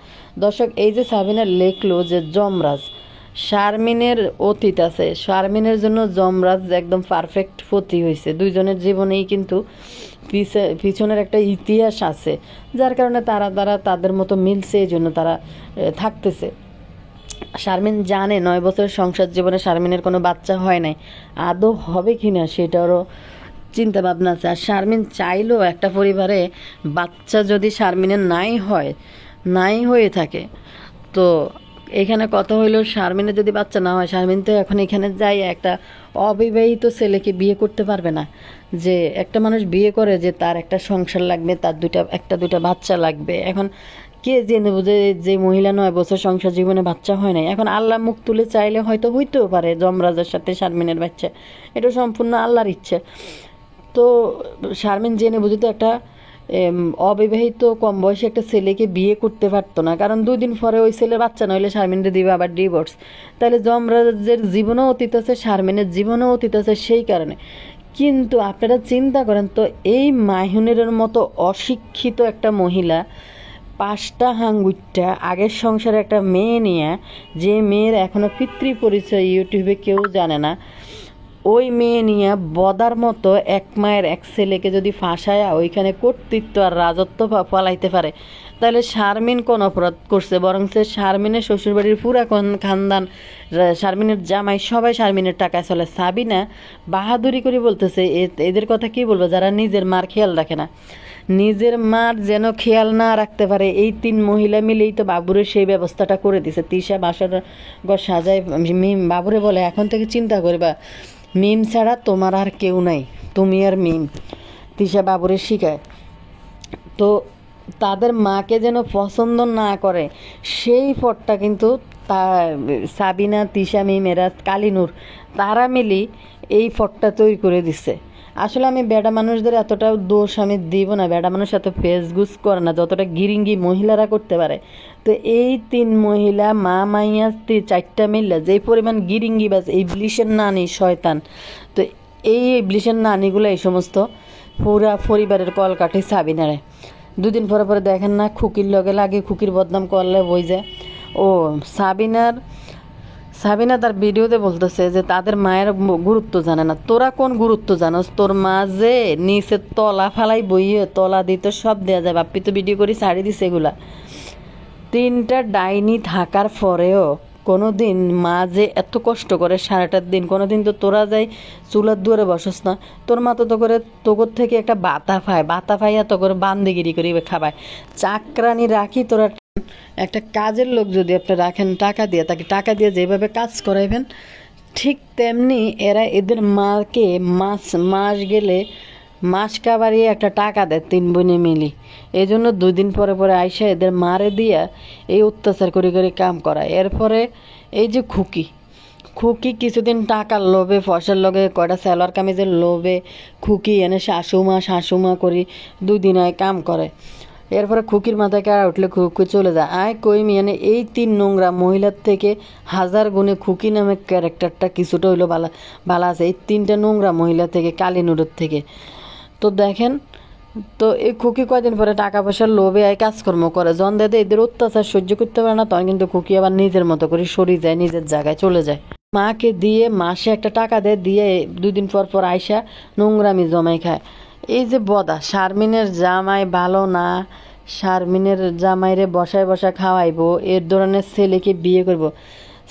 দর্শক, এই যে সাবিনা লেখলো যে যমরাজ, শারমিনের অতীত আছে, শারমিনের জন্য যমরাজ একদম পারফেক্ট পতি হয়েছে। দুইজনের জীবনেই কিন্তু পিছনের একটা ইতিহাস আছে, যার কারণে তাদের মতো মিলছে, এই জন্য তারা থাকতেছে। শারমিন জানে 9 বছরের সংসার জীবনে শারমিনের কোনো বাচ্চা হয় নাই, আদৌ হবে কিনা সেটারও চিন্তা ভাবনা আছে। আর শারমিন চাইলেও একটা পরিবারে বাচ্চা যদি শারমিনের নাই হয়ে থাকে, তো এখানে কথা হইলেও শারমিনের যদি বাচ্চা না হয়, শারমিন তো এখন এখানে যাই একটা অবিবাহিত ছেলেকে বিয়ে করতে পারবে না। যে একটা মানুষ বিয়ে করে যে তার একটা সংসার লাগবে, তার 2টা বাচ্চা লাগবে। এখন কে জেনে বুঝে যে মহিলা 9 বছর সংসার জীবনে বাচ্চা হয় নাই, এখন আল্লাহ মুখ তুলে চাইলে হয়তো হইতেও পারে যমরাজের সাথে শারমিনের বাচ্চা, এটা সম্পূর্ণ আল্লাহর ইচ্ছে। তো শারমিন জেনে বুঝে তো একটা অবিবাহিত কম বয়সী একটা ছেলেকে বিয়ে করতে পারতো না, কারণ 2 দিন পরে ওই ছেলের বাচ্চা নইলে শারমিনকে দিবে আবার ডিভোর্স। তাহলে যমরাজের জীবনও অতীত আছে, শারমিনের জীবনও অতীত আছে সেই কারণে। কিন্তু আপনারা চিন্তা করেন তো, এই মাহিনুরের মতো অশিক্ষিত একটা মহিলা 5টা হাঙ্গুইটা আগের সংসারে একটা মেয়ে নিয়ে, যে মেয়ের এখনো পিতৃ পরিচয় ইউটিউবে কেউ জানে না, ওই মেয়ে নিয়ে বদার মতো এক মায়ের এক ছেলেকে যদি ফাঁসায় ওইখানে কর্তৃত্ব আর রাজত্ব পালাইতে পারে, তাহলে শারমিন কোন অপরাধ করছে? বরং সে শারমিনের শ্বশুরবাড়ির পুরা খানদান, শারমিনের জামাই সবাই শারমিনের টাকায় চলে। সাবিনা বাহাদুরি করে বলতেছে, এদের কথা কি বলবো যারা নিজের মার খেয়াল রাখে না। নিজের মার যেন খেয়াল না রাখতে পারে, এই 3 মহিলা মিলেই তো বাবুরে সেই ব্যবস্থাটা করে দিছে। তিশা বাসার ঘর সাজায়, মিম বাবুরে বলে এখন থেকে চিন্তা করবা মিম ছাড়া তোমার আর কেউ নাই, তুমি আর মিম। তিশা বাবুরে শিখায়। তো তাদের মাকে যেন পছন্দ না করে সেই ফটটা কিন্তু তা সাবিনা, তিশা, মিম, এরা, কালিনুর তারা মিলি এই ফটটা তৈরি করে দিচ্ছে। আসলে আমি বেডা মানুষদের এতটা দোষ আমি দিব না, বেডা মানুষ এত ফেসগুস করে না যতটা গিরিঙ্গি মহিলারা করতে পারে। তো এই 3 মহিলা মা মাইয়া 4টা মিললে যেই পরিমাণ গিরিঙ্গি বাজ, এই ইবলিশের নানি শয়তান। তো এই ইবলিশের নানিগুলো এই সমস্ত পুরা পরিবারের কলকাঠি সাবিনারে। 2 দিন পরে পরে দেখেন না খুকির লগে লাগে, খুকির বদনাম করলে বই যায়। ও সাবিনা তার ভিডিওতে বলতেছে যে তাদের মায়ের গুরুত্ব জানে না। তোরা কোন গুরুত্ব জানোস? তোর মা যে নিচে তলা ফালাই বইয়ে তলা দিত সব দেওয়া যায়, বাপ্পি তো ভিডিও করে ছাড়ি দিছে এগুলা। 3টা ডাইনি থাকার পরেও কোনো দিন মা যে এত কষ্ট করে সারাটার দিন, কোনো দিন তো তোরা যাই চুলার দুয়ারে বসস না। তোর মা তো করে তোর থেকে একটা বাতা পাইয়া তো করে বান্দিগিরি করি খাবায়। চাকরানি রাখি তোরা। একটা কাজের লোক যদি আপনি রাখেন টাকা দিয়ে, তাকে টাকা দিয়ে যেভাবে কাজ করাইবেন ঠিক তেমনি এরা এদের মাকে মাস গেলে মাস কাবারিয়ে একটা টাকা দেয় 3 বোনে মিলি। এই জন্য 2 দিন পরে পরে আইসা এদের মারে দিয়া এই অত্যাচার করে করে কাম করায়। এরপরে এই যে খুকি কিছুদিন টাকার লোভে, ফসল লগে কয়টা সালোয়ার কামিজের লোভে খুকি এনে শাশুমা করি 2 দিন আয় কাম করে। এরপরে খুকির মাথায় কারা উঠলে খুকি চলে যায়। কই মিয়ানে এই 3 নোংরা মহিলার থেকে 1000 গুণে খুকি নামে ক্যারেক্টারটা কিছুটা হইলো ভালো আছে এই 3টা নোংরা মহিলা থেকে, কালিনুরের থেকে। তো দেখেন, তো এই খুকি কয়দিন পরে টাকা পয়সার লোভে কাজকর্ম করে, জন দেদে এদের অত্যাচার সহ্য করতে পারে না, তখন কিন্তু খুকি আবার নিজের মতো করে সরে যায়, নিজের জায়গায় চলে যায়। মাকে দিয়ে মাসে একটা টাকা দেয়, দিয়ে 2 দিন পর পর আইসা নোংরামি জমাই খায়। এই যে বদা শারমিনের জামাই ভালো না, শারমিনের জামাইরে বসায় খাওয়াইবো, এর ধরনের ছেলেকে বিয়ে করব।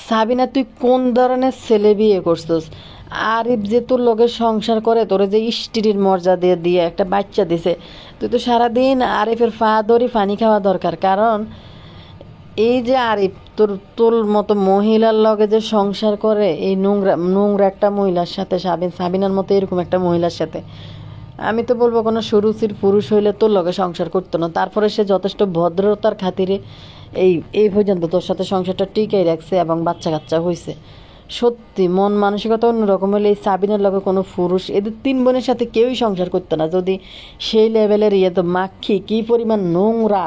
সাবিনা তুই কোন ধরনের ছেলে বিয়ে করছিস? আরিফ যে তোর লগে সংসার করে, তোর যে স্ত্রীর মর্যাদা দিয়ে একটা বাচ্চা দিছে, তুই তো সারাদিন আরিফের ফাদরি পানি খাওয়া দরকার। কারণ এই যে আরিফ তোর মতো মহিলার লগে যে সংসার করে, এই নোংরা একটা মহিলার সাথে, সাবিনার মতো এরকম একটা মহিলার সাথে, আমি তো বলবো কোনো সুরুচির পুরুষ হইলে তোর লগে সংসার করতো না। তারপরে সে যথেষ্ট ভদ্রতার খাতিরে এই পর্যন্ত তোর সাথে সংসারটা টিকাই রাখছে এবং বাচ্চা কাচ্চা হয়েছে। সত্যি মন মানসিকতা অন্যরকম হলে এই সাবিনার লগে কোনো পুরুষ, এদের 3 বোনের সাথে কেউই সংসার করতো না যদি সেই লেভেলের। তো মাখি কি পরিমাণ নোংরা,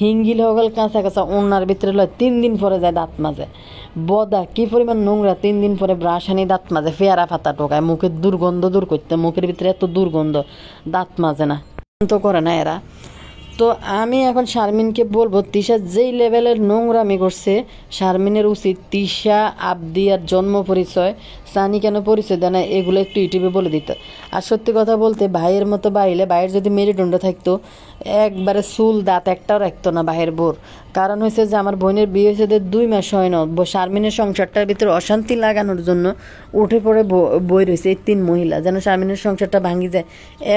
হিঙ্গিল হগল কাঁচা ওনার ভিতরে লয় 3 দিন পরে যায় দাঁত মাজে। বদা কি পরিমাণ নোংরা, 3 দিন পরে ব্রাশ আনি দাঁত মাজে, ফেয়ারা ফাতা টোকায়, মুখের দুর্গন্ধ দূর করতে, মুখের ভিতরে এত দুর্গন্ধ, দাঁত মাজে না, তো করে না এরা। তো আমি এখন শারমিনকে বলবো, তিশা যেই লেভেলের নোংরামি করছে, শারমিনের উচিত তিশা আবদিয়ার জন্ম পরিচয়, সানি কেন পরিচয় দেয় না, এগুলো একটু ইউটিউবে বলে দিত। আর সত্যি কথা বলতে ভাইয়ের মতো বাইলে, ভাইয়ের যদি মেরুদণ্ড থাকতো একবারে চুল দাঁত একটাও রাখতো না ভাইয়ের বোর। কারণ হয়েছে যে আমার বোনের বিয়ে হয়েছে 2 মাস হয় না, শারমিনের সংসারটার ভিতরে অশান্তি লাগানোর জন্য উঠে পড়ে বই রয়েছে এই 3 মহিলা, যেন শারমিনের সংসারটা ভাঙি যায়।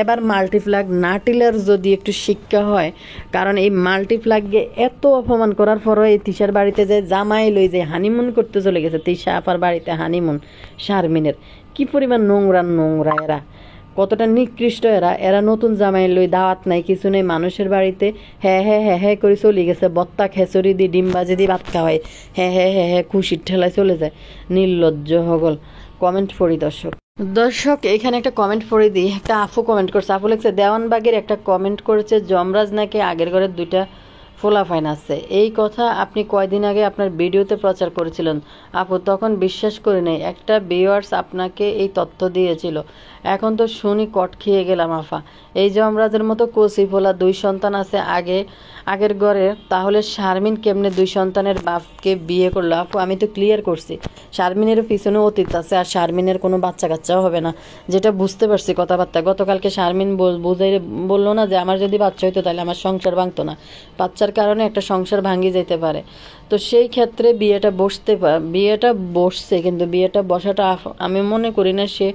এবার মাল্টিপ্লাগ নাটিলার যদি একটু শিক্ষা হয়, কারণ এই মাল্টিপ্লাগকে এত অপমান করার পরও এই তিশার বাড়িতে যে জামাই লই যে হানিমুন করতে চলে গেছে, তিশা আপার বাড়িতে হানিমুন শারমিনের, কি পরিমাণ নোংরা এরা, কতটা নিকৃষ্ট এরা নতুন জামাই লই দাওয়াত নাই কিছু নেই, মানুষের বাড়িতে হ্যাঁ করে চলে গেছে, বত্তা খেচুরি দিয়ে ডিমবাজি দিয়ে ভাত খাওয়ায়, হ্যাঁ খুশির ঠেলায় চলে যায়, নির্লজ্জ হগল। কমেন্ট পড়ি দর্শক এখানে একটা কমেন্ট পড়ে দিই। একটা আপু কমেন্ট করছে, আপু লিখছে দেওয়ানবাগের একটা কমেন্ট করেছে যমরাজ নাকি আগের ঘরের 2টা ফোলাফাইন আছে, এই কথা আপনি কয়দিন আগে আপনার ভিডিওতে প্রচার করেছিলেন আপু, তখন বিশ্বাস করি নাই, একটা ভিউয়ার্স আপনাকে এই তথ্য দিয়েছিল, এখন তো শুনি কট খেয়ে গেলাম আফা। এই যমরাজের মতো কচি ফোলা 2 সন্তান আছে আগের ঘরে, তাহলে শারমিন কেমনে 2 সন্তানের বাপকে বিয়ে করলো? আপু আমি তো ক্লিয়ার করছি, শারমিনের পিছনে অতীত আছে, আর শারমিনের কোনো বাচ্চা কাচ্চাও হবে না, যেটা বুঝতে পারছি কথাবার্তা। গতকালকে শারমিন বুঝাই বললো না যে আমার যদি বাচ্চা হইতো তাহলে আমার সংসার ভাঙতো না, বাচ্চার যার কারণে একটা সংসার ভাঙি যেতে পারে। তো সেই ক্ষেত্রে বিয়েটা বসছে, কিন্তু বিয়েটা বসাটা আমি মনে করি না সে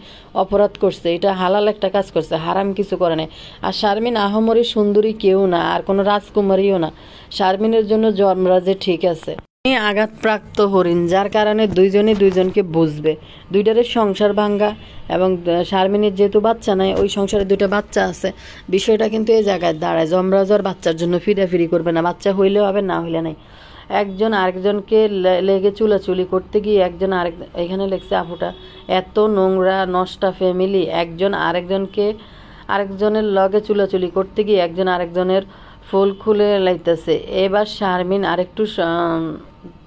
অপরাধ করছে, এটা হালাল একটা কাজ করছে, হারাম কিছু করে নাই। আর শারমিন আহমরি সুন্দরী কেউ না, আর কোনো রাজকুমারীও না। শারমিনের জন্য যমরাজে ঠিক আছে। আঘাতপ্রাপ্ত হরিণ, যার কারণে দুইজনে দুইজনকে বুঝবে। দুইটারের সংসার ভাঙ্গা, এবং শারমিনের যেহেতু বাচ্চা নাই, ওই সংসারে দুইটা বাচ্চা আছে। বিষয়টা কিন্তু এই জায়গায় দাঁড়ায়, যমরাজ আর বাচ্চার জন্য ফিরাফিরি করবে না, বাচ্চা হইলেও হবে, না হইলে নাই। একজন আরেকজনকে লেগে চুলাচুলি করতে গিয়ে একজন আরেক, এখানে লেগছে আপুটা, এত নোংরা নষ্টা ফ্যামিলি। একজন আরেকজনের লগে চুলাচুলি করতে গিয়ে একজন আরেকজনের ফুল খুলে লাইতেছে। এবার শারমিন আরেকটু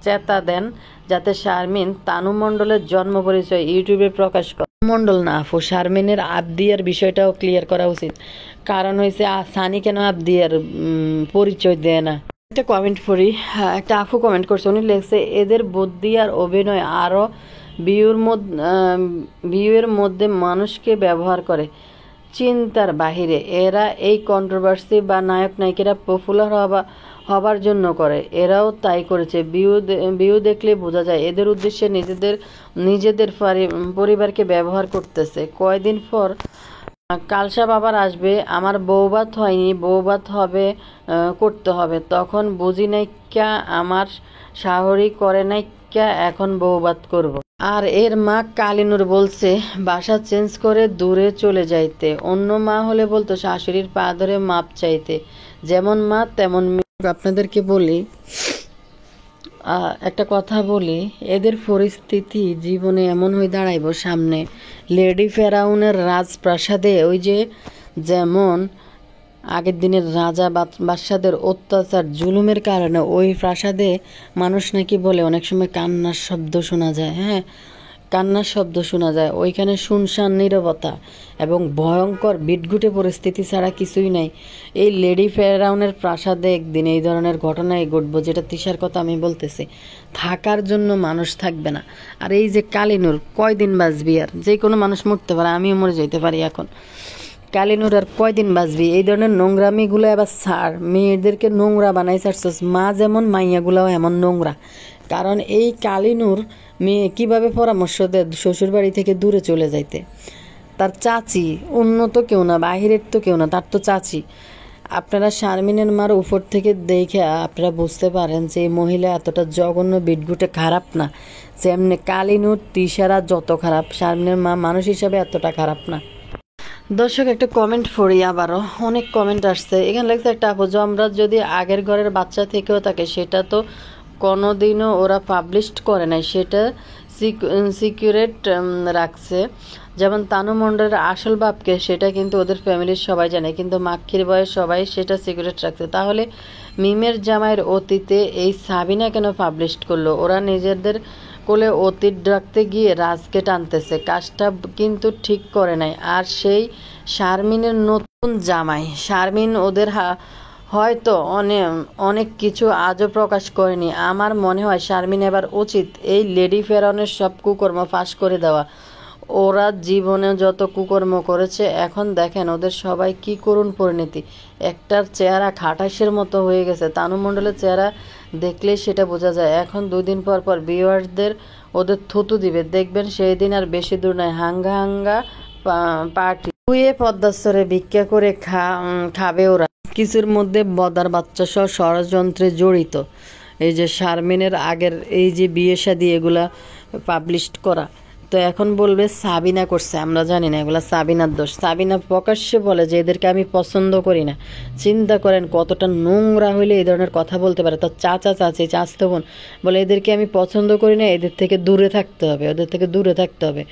চেতা দেন, যাতে শারমিন তানু মণ্ডলের জন্ম পরিচয় ইউটিউবে প্রকাশ করে। মণ্ডল না আপু, শারমিনের আবদিয়ার বিষয়টাও ক্লিয়ার করা উচিত। কারণ হয়েছে সানি কেন আবদিয়ার পরিচয় দেয় না। একটা কমেন্ট পড়ি, একটা আপু কমেন্ট করছে, উনি লিখছে এদের বুদ্ধি আর অভিনয় আরও ভিউয়ের মধ্যে মানুষকে ব্যবহার করে চিন্তার বাহিরে। এরা এই কন্ট্রোভার্সি বা নায়ক নায়িকারা পপুলার হবার জন্য করে, এরাও তাই করেছে। ভিউ দেখলে বোঝা যায় এদের উদ্দেশ্যে নিজেদের পরিবারকে ব্যবহার করতেছে। কয়দিন পর কালসা বাবার আসবে, আমার বউভাত হয়নি, বউভাত হবে, করতে হবে, তখন বুঝি নাই ক্যা আমার শাহরি করে নাই ক্যা, এখন বউভাত করব। আর এর মা কালিনুর বলছে বাসা চেঞ্জ করে দূরে চলে যাইতে। অন্য মা হলে বলতো শাশুড়ির পা ধরে মাপ চাইতে, যেমন মা তেমন মেয়ে। আপনাদেরকে বলি, একটা কথা বলি, এদের পরিস্থিতি জীবনে এমন হয়ে দাঁড়াইব সামনে, লেডি ফেরাউনের রাজপ্রাসাদে ওই যে যেমন আগের দিনের রাজা বাদশাদের অত্যাচার জুলুমের কারণে ওই প্রাসাদে মানুষ নাকি বলে অনেক সময় কান্নার শব্দ শোনা যায়। হ্যাঁ, কান্নার শব্দ শোনা যায়। ওইখানে শুনশান নীরবতা এবং ভয়ঙ্কর বিটঘুটে পরিস্থিতি ছাড়া কিছুই নাই। এই লেডি ফেরাউনের প্রাসাদে একদিন এই ধরনের ঘটনাই ঘটবো, যেটা তিশার কথা আমি বলতেছি। থাকার জন্য মানুষ থাকবে না। আর এই যে কালিনুর কয়দিন বাঁচবি, আর যে কোনো মানুষ মরতে পারে, আমিও মরে যেতে পারি এখন। কালিনুর আর কয়দিন বাঁচবি? এই ধরনের নোংরামিগুলো এবার ছাড়, মেয়েদেরকে নোংরা বানাই ছাড়ছস। মা যেমন, মাইয়াগুলাও এমন নোংরা। কারণ এই কালিনুর মেয়ে কীভাবে পরামর্শ দেয় শ্বশুর বাড়ি থেকে দূরে চলে যাইতে। তার চাচি, অন্য তো কেউ না, বাহিরের তো কেউ না, তার তো চাচি। আপনারা শারমিনের মার উপর থেকে দেখে আপনারা বুঝতে পারেন যে এই মহিলা এতটা জঘন্য বিটগুটে খারাপ না। যেমনি কালিনুর তিশারা যত খারাপ, শারমিনের মা মানুষ হিসাবে এতটা খারাপ না। দর্শক, একটা কমেন্ট পড়ি, আবারও অনেক কমেন্ট আসছে। এখানে লাগছে একটা আপু, আমরা যদি আগের ঘরের বাচ্চা থেকেও থাকে সেটা তো কোনোদিনও ওরা পাবলিশ করে নাই, সেটা সিক্রেট রাখছে। যেমন তানু মণ্ডলের আসল বাপকে, সেটা কিন্তু ওদের ফ্যামিলির সবাই জানে, কিন্তু মাক্ষীর বয়ে সবাই সেটা সিক্রেট রাখছে। তাহলে মিমের জামাইয়ের অতীতে এই সাবিনা কেন পাবলিশ করলো? ওরা নিজেদের কোলে অতীত রাখতে গিয়ে রাজকে টানতেছে, কাজটা কিন্তু ঠিক করে নাই। আর সেই শারমিনের নতুন জামাই, শারমিন ওদের হয়তো অনেক কিছু আজও প্রকাশ করেনি। আমার মনে হয় শারমিন এবার উচিত এই লেডি ফেরাউনের সব কুকর্ম ফাঁস করে দেওয়া। ওরা জীবনে যত কুকর্ম করেছে, এখন দেখেন ওদের সবাই কি করুণ পরিণতি। একটার চেহারা খাটাসের মতো হয়ে গেছে। তানু মণ্ডলের চেহারা দেখলেই সেটা বোঝা যায়। এখন 2 দিন পর পর ভিউয়ার্সদের ওদের থুতু দিবে, দেখবেন সেই দিন আর বেশি দূর নয়। হাঙ্গা পার্টি শুয়ে পদ্মাস্তরে ভিক্ষা করে খাবে ওরা। কিছুর মধ্যে বদার বাচ্চা সহ ষড়যন্ত্রে জড়িত। এই যে শারমিনের আগের এই যে বিয়ে শাদী এগুলা পাবলিশ করা, তো এখন বলবে সাবিনা করছে, আমরা জানি না, এগুলা সাবিনার দোষ। সাবিনা প্রকাশ্যে বলে যে এদেরকে আমি পছন্দ করি না। চিন্তা করেন কতটা নোংরা হইলে এই ধরনের কথা বলতে পারে। তার চাচি চাচতো বোন বলে এদেরকে আমি পছন্দ করি না, এদের থেকে দূরে থাকতে হবে, ওদের থেকে দূরে থাকতে হবে।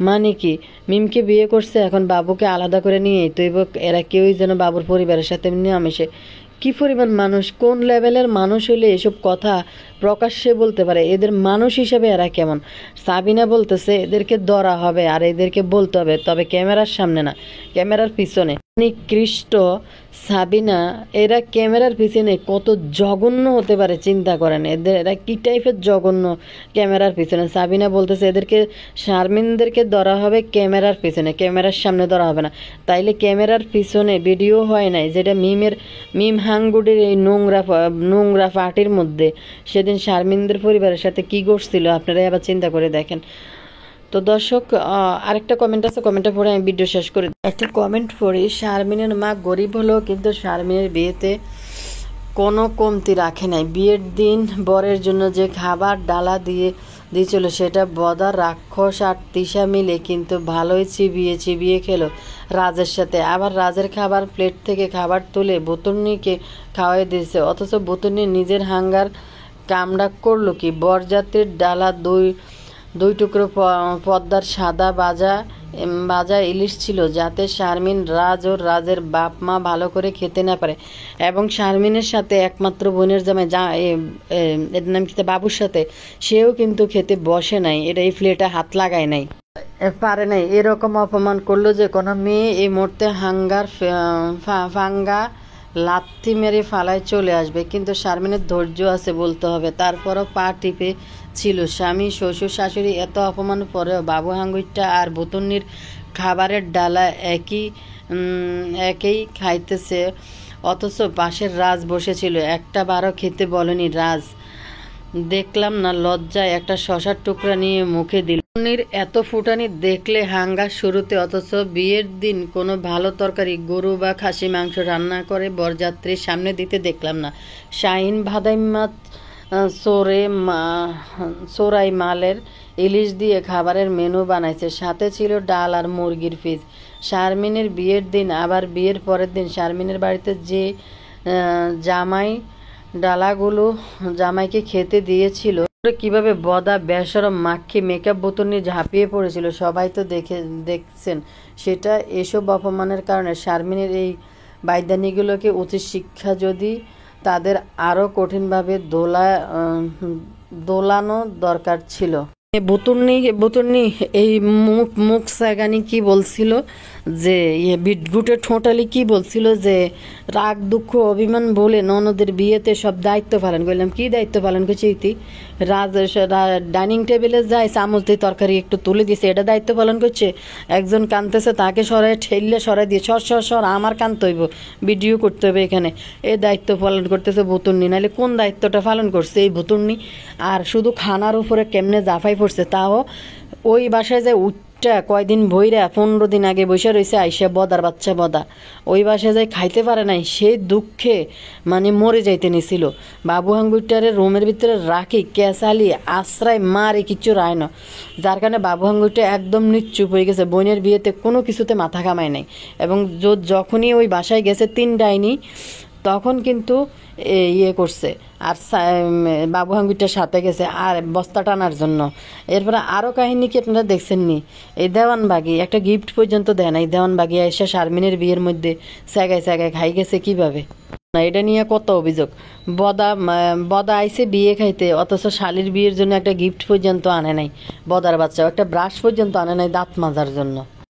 মানে কি, মিমকে বিয়ে করছে, এখন বাবুকে আলাদা করে নিয়ে তো এরা কেউই যেন বাবুর পরিবারের সাথে মিশে। কি পরিমাণ মানুষ, কোন লেভেলের মানুষ হইলে এসব কথা প্রকাশ্যে বলতে পারে? এদের মানুষ হিসেবে এরা কেমন? সাবিনা বলতেছে এদেরকে ধরা হবে আর এদেরকে বলতে হবে, তবে ক্যামেরার সামনে না, ক্যামেরার পিছনে। নিকৃষ্ট সাবিনা, এরা ক্যামেরার পিছনে কত জঘন্য হতে পারে চিন্তা করেন। এরা কি টাইপের জঘন্য ক্যামেরার পিছনে। সাবিনা বলতেছে এদেরকে, শারমিনদেরকে ধরা হবে ক্যামেরার পিছনে, ক্যামেরার সামনে ধরা হবে না। তাইলে ক্যামেরার পিছনে ভিডিও হয় নাই, যেটা মিম হাঙ্গুডির এই নোংরা পার্টির মধ্যে সেদিন শারমিনদের পরিবারের সাথে কি ঘটছিল আপনারা আবার চিন্তা করে দেখেন। তো দর্শক, আরেকটা কমেন্ট আছে, কমেন্টটা পড়ে আমি ভিডিও শেষ করি। একটা কমেন্ট পড়ি, শারমিনের মা গরিব হলেও কিন্তু শারমিনের বিয়েতে কোনো কমতি রাখে নাই। বিয়ের দিন বরের জন্য যে খাবার ডালা দিয়েছিল সেটা বদা, রাক্ষস আর তিশা মিলে কিন্তু ভালোই চিবিয়ে খেলো রাজের সাথে। আবার রাজের খাবার প্লেট থেকে খাবার তুলে বতুর্নিকে খাওয়াই দিয়েছে, অথচ বতুর্নি নিজের হাঙ্গার কামড়া করলো কি? বরযাত্রীর ডালা দুই টুকরো পদ্মার সাদা বাজা ইলিশ ছিল, যাতে শারমিন, রাজ ও রাজের বাপ মা ভালো করে খেতে না পারে। এবং শারমিনের সাথে একমাত্র বোনের জামাই এর নাম কি, বাবুর সাথে, সেও কিন্তু খেতে বসে নাই, এটা এই প্লেটে হাত লাগায় নাই, পারে নাই। এরকম অপমান করলো যে কোনো মেয়ে এই মুহূর্তে হাঙ্গার ফাঙ্গা লাথি মেরে ফালায় চলে আসবে। কিন্তু শারমিনের ধৈর্য আছে বলতে হবে, তারপরও পা টিপে ছিল। স্বামী, শ্বশুর, শাশুড়ি এত অপমান পরেও বাবু হাঙ্গুইটা আর বতুর্নির খাবারের ডালা একেই খাইতেছে, অথচ পাশের রাজ বসেছিল, একটা বারও খেতে বলেনি। রাজ দেখলাম না লজ্জায় একটা শশার টুকরা নিয়ে মুখে দিল। এত ফুটানি দেখলে হাঙ্গার শুরুতে, অথচ বিয়ের দিন কোনো ভালো তরকারি, গরু বা খাসি মাংস রান্না করে বরযাত্রীর সামনে দিতে দেখলাম না। শাহিন ভাদাই মাছ চোরাই মালের ইলিশ দিয়ে খাবারের মেনু বানাইছে, সাথে ছিল ডাল আর মুরগির পিস। শারমিনের বিয়ের দিন, আবার বিয়ের পরের দিন শারমিনের বাড়িতে যে জামাই ডালাগুলো জামাইকে খেতে দিয়েছিল, কিভাবে বদা বেশরম মাক্ষী মেকআপ বোতল নিয়ে ঝাঁপিয়ে পড়েছিল, সবাই তো দেখছেন সেটা। এসব অপমানের কারণে শারমিনের এই বাইদানিগুলোকে উচিত শিক্ষা যদি তাদের আরও কঠিনভাবে দোলানো দরকার ছিল। বুতুর্নি এই মুখ সাগানি কি বলছিল যে বিটগুটে ঠোঁটালি কি বলছিল যে রাগ দুঃখ অভিমান বলে ননদের বিয়েতে সব দায়িত্ব পালন করলাম। কি দায়িত্ব পালন করছে ইতি? ডাইনিং টেবিলে যায় চামচ দিয়ে তরকারি একটু তুলে দিয়েছে, এটা দায়িত্ব পালন করছে। একজন কানতেছে, তাকে সরাই দিয়ে সর আমার কানতে হইব, ভিডিও করতে হবে এখানে, এই দায়িত্ব পালন করতেছে বুতুর্নি। নাহলে কোন দায়িত্বটা পালন করছে এই বুতুর্নি? আর শুধু খানার উপরে কেমনে জাফাই পড়ছে, তাও ওই বাসায় যায় উঠটা কয়দিন ভইরা 15 দিন আগে বসে রয়েছে আইসা, বদার বাচ্চা বদা ওই বাসায় যায় খাইতে পারে নাই, সে দুঃখে মানে মরে যাইতে নিছিল। বাবু হাঙ্গুইটারে রুমের ভিতরে রাখি ক্যাসালি আশ্রয় মারে কিচ্ছু রায় না, যার কারণে বাবু হাঙ্গুইটা একদম নিশ্চুপ হয়ে গেছে, বোনের বিয়েতে কোনো কিছুতে মাথা কামায় নাই। এবং যখনই ওই বাসায় গেছে 3 ডাইনি, তখন কিন্তু করছে, আর বাবু হাঙ্গুইটার সাথে গেছে আর বস্তা টানার জন্য। এরপরে আরও কাহিনী কি আপনারা দেখছেন নি? এই দেওয়ানবাগি একটা গিফট পর্যন্ত দেয় না, এই দেওয়ানবাগি এসে শারমিনের বিয়ের মধ্যে স্যাগায় খাই গেছে কিভাবে না, এটা নিয়ে কত অভিযোগ। বদা আইসে বিয়ে খাইতে, অথচ শালির বিয়ের জন্য একটা গিফট পর্যন্ত আনে নাই। বদার বাচ্চা একটা ব্রাশ পর্যন্ত আনে নাই দাঁত মাজার জন্য।